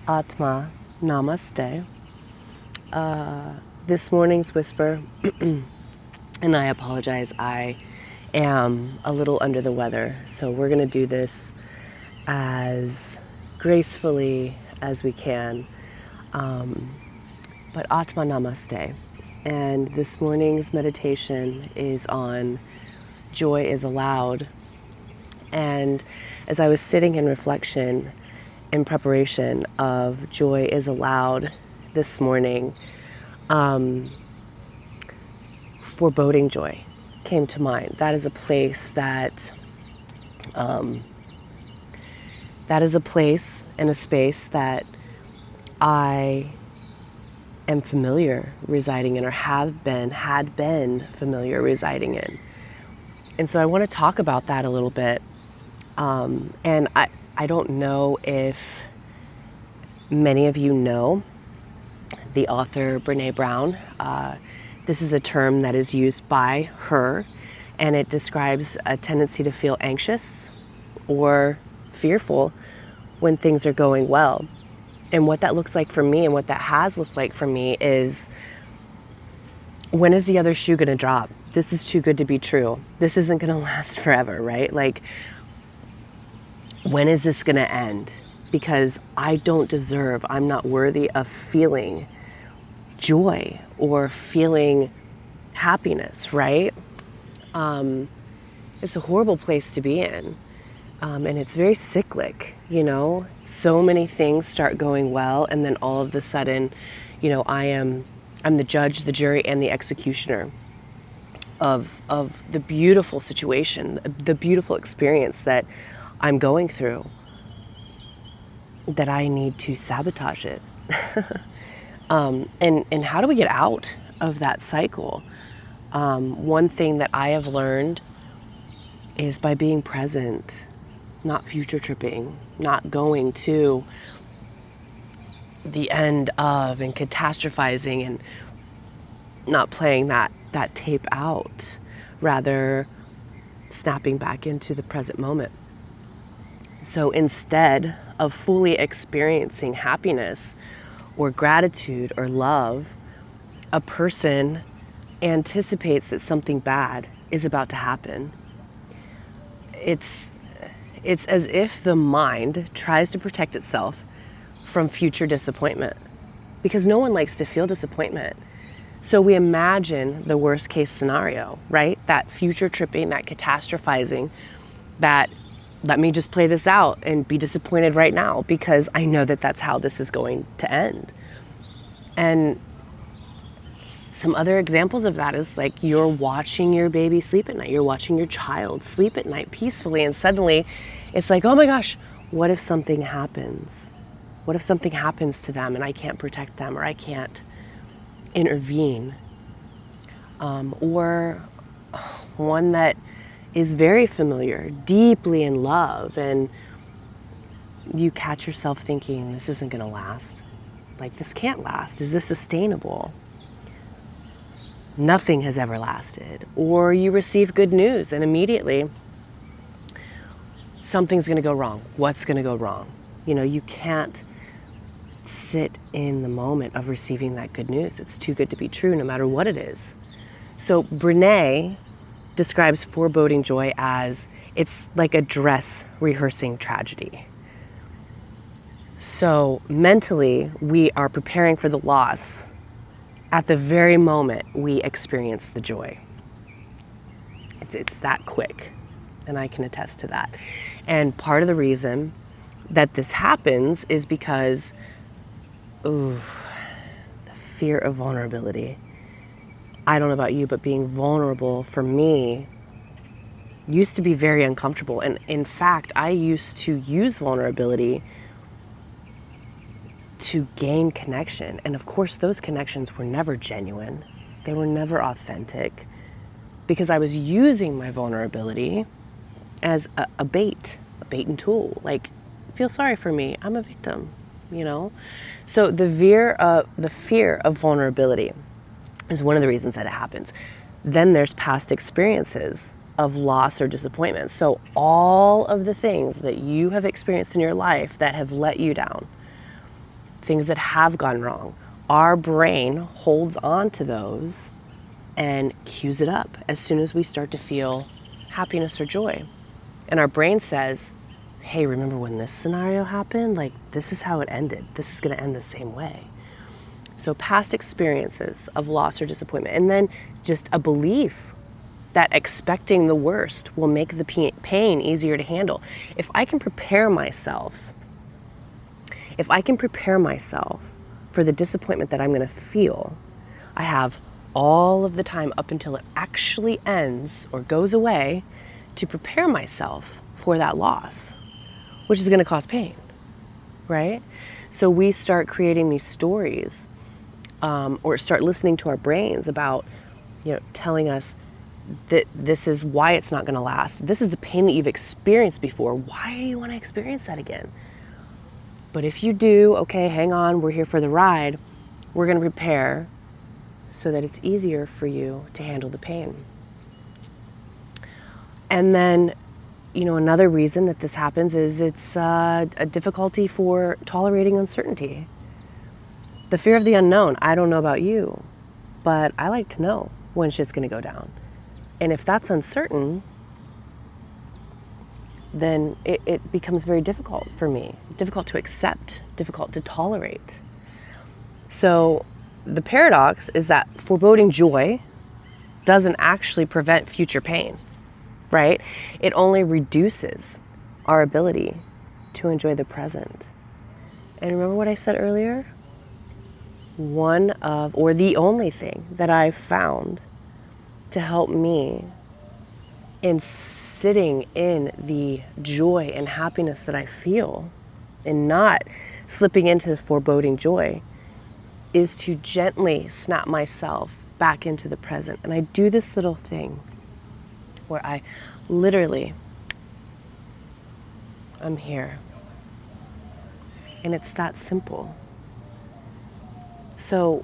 Atma, Namaste. This morning's whisper, and I apologize, I am a little under the weather, so we're going to do this as gracefully as we can. But Atma Namaste. And this morning's meditation is on joy is allowed. And as I was sitting in reflection in preparation of joy is allowed this morning, foreboding joy came to mind. That is a place and a space that I am familiar residing in, or had been familiar residing in. And so I want to talk about that a little bit. And I don't know if many of you know the author Brené Brown. This is a term that is used by her, and it describes a tendency to feel anxious or fearful when things are going well. And what that looks like for me, and what that has looked like for me, is when is the other shoe going to drop? This is too good to be true. This isn't going to last forever, right? Like, when is this going to end? Because I'm not worthy of feeling joy or feeling happiness, right? It's a horrible place to be in. And it's very cyclic, so many things start going well, and then all of a sudden, I'm the judge, the jury, and the executioner of the beautiful situation, the beautiful experience that I'm going through, that I need to sabotage it. And how do we get out of that cycle? One thing that I have learned is by being present, not future tripping, not going to the end of and catastrophizing and not playing that tape out, rather snapping back into the present moment. So instead of fully experiencing happiness or gratitude or love, a person anticipates that something bad is about to happen. It's as if the mind tries to protect itself from future disappointment, because no one likes to feel disappointment. So we imagine the worst case scenario, right? That future tripping, that catastrophizing, that let me just play this out and be disappointed right now because I know that that's how this is going to end. And some other examples of that is like you're watching your baby sleep at night, you're watching your child sleep at night peacefully, and suddenly it's like, oh my gosh, what if something happens? What if something happens to them and I can't protect them, or I can't intervene? Or one that is very familiar, deeply in love, and you catch yourself thinking, this isn't going to last. Like, this can't last. Is this sustainable? Nothing has ever lasted. Or you receive good news and immediately something's going to go wrong. What's going to go wrong? You can't sit in the moment of receiving that good news. It's too good to be true, no matter what it is. So Brené describes foreboding joy as it's like a dress rehearsing tragedy. So mentally, we are preparing for the loss at the very moment we experience the joy. It's that quick, and I can attest to that. And part of the reason that this happens is because, the fear of vulnerability. I don't know about you, but being vulnerable for me used to be very uncomfortable. And in fact, I used to use vulnerability to gain connection. And of course, those connections were never genuine. They were never authentic, because I was using my vulnerability as a bait and tool. Like, feel sorry for me, I'm a victim, So the fear of vulnerability is one of the reasons that it happens. Then there's past experiences of loss or disappointment. So all of the things that you have experienced in your life that have let you down, things that have gone wrong. Our brain holds on to those and cues it up as soon as we start to feel happiness or joy. And our brain says, hey, remember when this scenario happened? Like, this is how it ended. This is going to end the same way. So past experiences of loss or disappointment, and then just a belief that expecting the worst will make the pain easier to handle. If I can prepare myself for the disappointment that I'm going to feel, I have all of the time up until it actually ends or goes away to prepare myself for that loss, which is going to cause pain, right? So we start creating these stories, or start listening to our brains about, telling us that this is why it's not going to last. This is the pain that you've experienced before. Why do you want to experience that again? But if you do, okay, hang on, we're here for the ride. We're going to prepare so that it's easier for you to handle the pain. And then, another reason that this happens is it's a difficulty for tolerating uncertainty. The fear of the unknown. I don't know about you, but I like to know when shit's going to go down. And if that's uncertain, then it becomes very difficult for me, difficult to accept, difficult to tolerate. So the paradox is that foreboding joy doesn't actually prevent future pain, right? It only reduces our ability to enjoy the present. And remember what I said earlier? The only thing that I've found to help me in sitting in the joy and happiness that I feel and not slipping into foreboding joy is to gently snap myself back into the present. And I do this little thing where I literally, I'm here. And it's that simple. So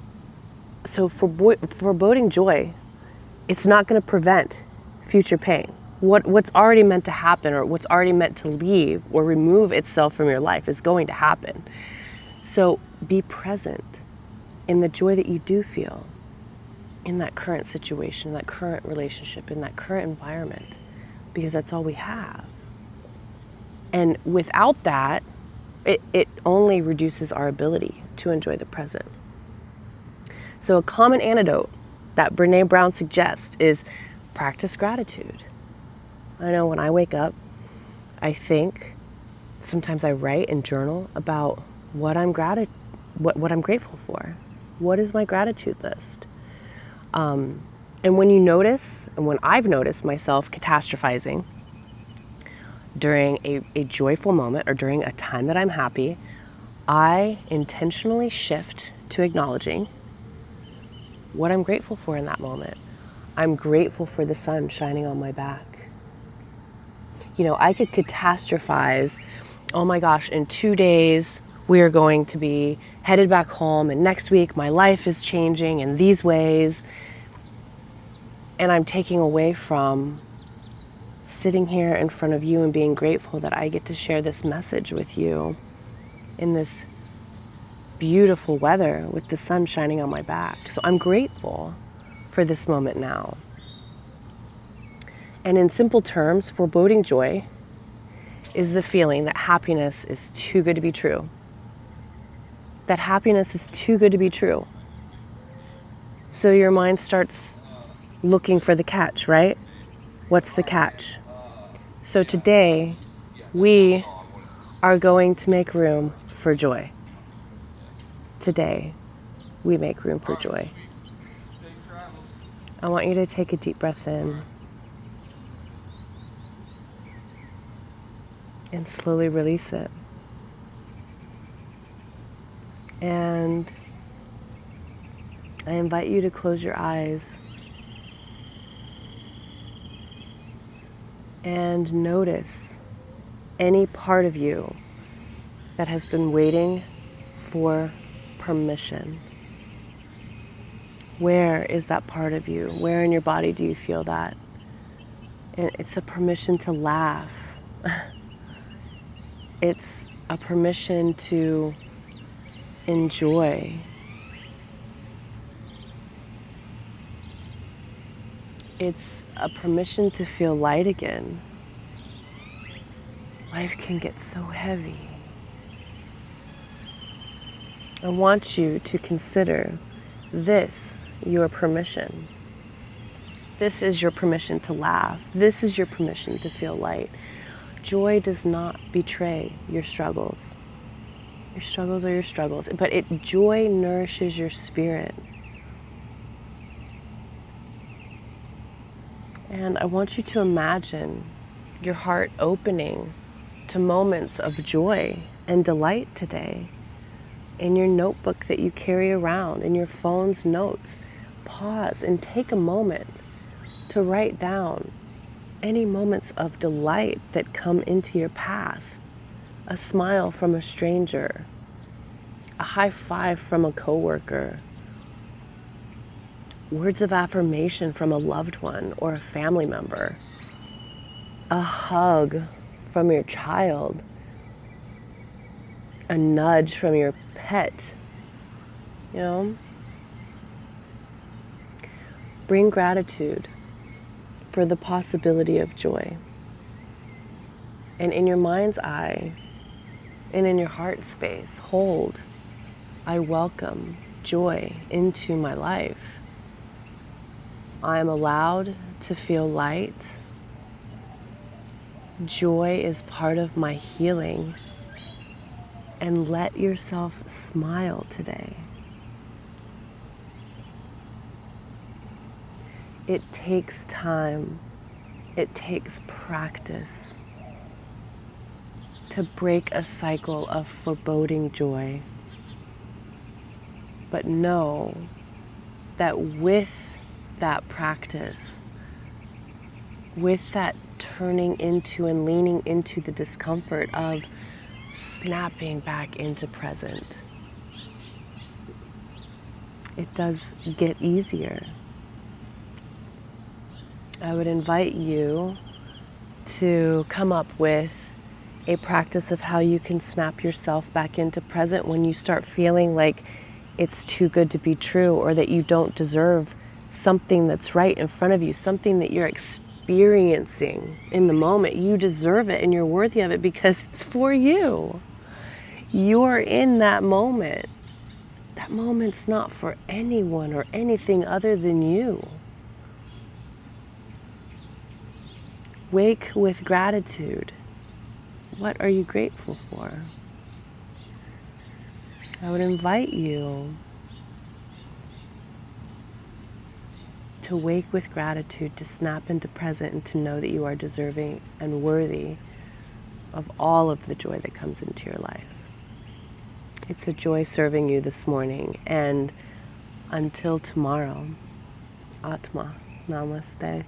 foreboding joy, it's not going to prevent future pain. What's already meant to happen, or what's already meant to leave or remove itself from your life, is going to happen. So be present in the joy that you do feel in that current situation, in that current relationship, in that current environment, because that's all we have. And without that, it only reduces our ability to enjoy the present. So a common antidote that Brené Brown suggests is practice gratitude. I know when I wake up, I think, sometimes I write and journal about what I'm grateful for. What is my gratitude list? And when you notice, and when I've noticed myself catastrophizing during a joyful moment or during a time that I'm happy, I intentionally shift to acknowledging what I'm grateful for in that moment. I'm grateful for the sun shining on my back. I could catastrophize, oh my gosh, in 2 days, we are going to be headed back home, and next week my life is changing in these ways. And I'm taking away from sitting here in front of you and being grateful that I get to share this message with you in this beautiful weather with the sun shining on my back. So I'm grateful for this moment now. And in simple terms, foreboding joy is the feeling that happiness is too good to be true. That happiness is too good to be true. So your mind starts looking for the catch, right? What's the catch? So today, we are going to make room for joy. Today, we make room for joy. I want you to take a deep breath in and slowly release it. And I invite you to close your eyes and notice any part of you that has been waiting for permission. Where is that part of you? Where in your body do you feel that? And it's a permission to laugh. It's a permission to enjoy. It's a permission to feel light again. Life can get so heavy. I want you to consider this your permission. This is your permission to laugh. This is your permission to feel light. Joy does not betray your struggles. Your struggles are your struggles, but joy nourishes your spirit. And I want you to imagine your heart opening to moments of joy and delight today. In your notebook that you carry around, in your phone's notes, pause and take a moment to write down any moments of delight that come into your path. A smile from a stranger, a high five from a coworker, words of affirmation from a loved one or a family member, a hug from your child, a nudge from your pet, Bring gratitude for the possibility of joy. And in your mind's eye and in your heart space, hold, I welcome joy into my life. I am allowed to feel light. Joy is part of my healing. And let yourself smile today. It takes time. It takes practice to break a cycle of foreboding joy. But know that with that practice, with that turning into and leaning into the discomfort of snapping back into present, it does get easier. I would invite you to come up with a practice of how you can snap yourself back into present when you start feeling like it's too good to be true, or that you don't deserve something that's right in front of you, something that you're experiencing in the moment. You deserve it and you're worthy of it because it's for you. You're in that moment. That moment's not for anyone or anything other than you. Wake with gratitude. What are you grateful for? I would invite you to wake with gratitude, to snap into present, and to know that you are deserving and worthy of all of the joy that comes into your life. It's a joy serving you this morning, and until tomorrow, Atma, Namaste.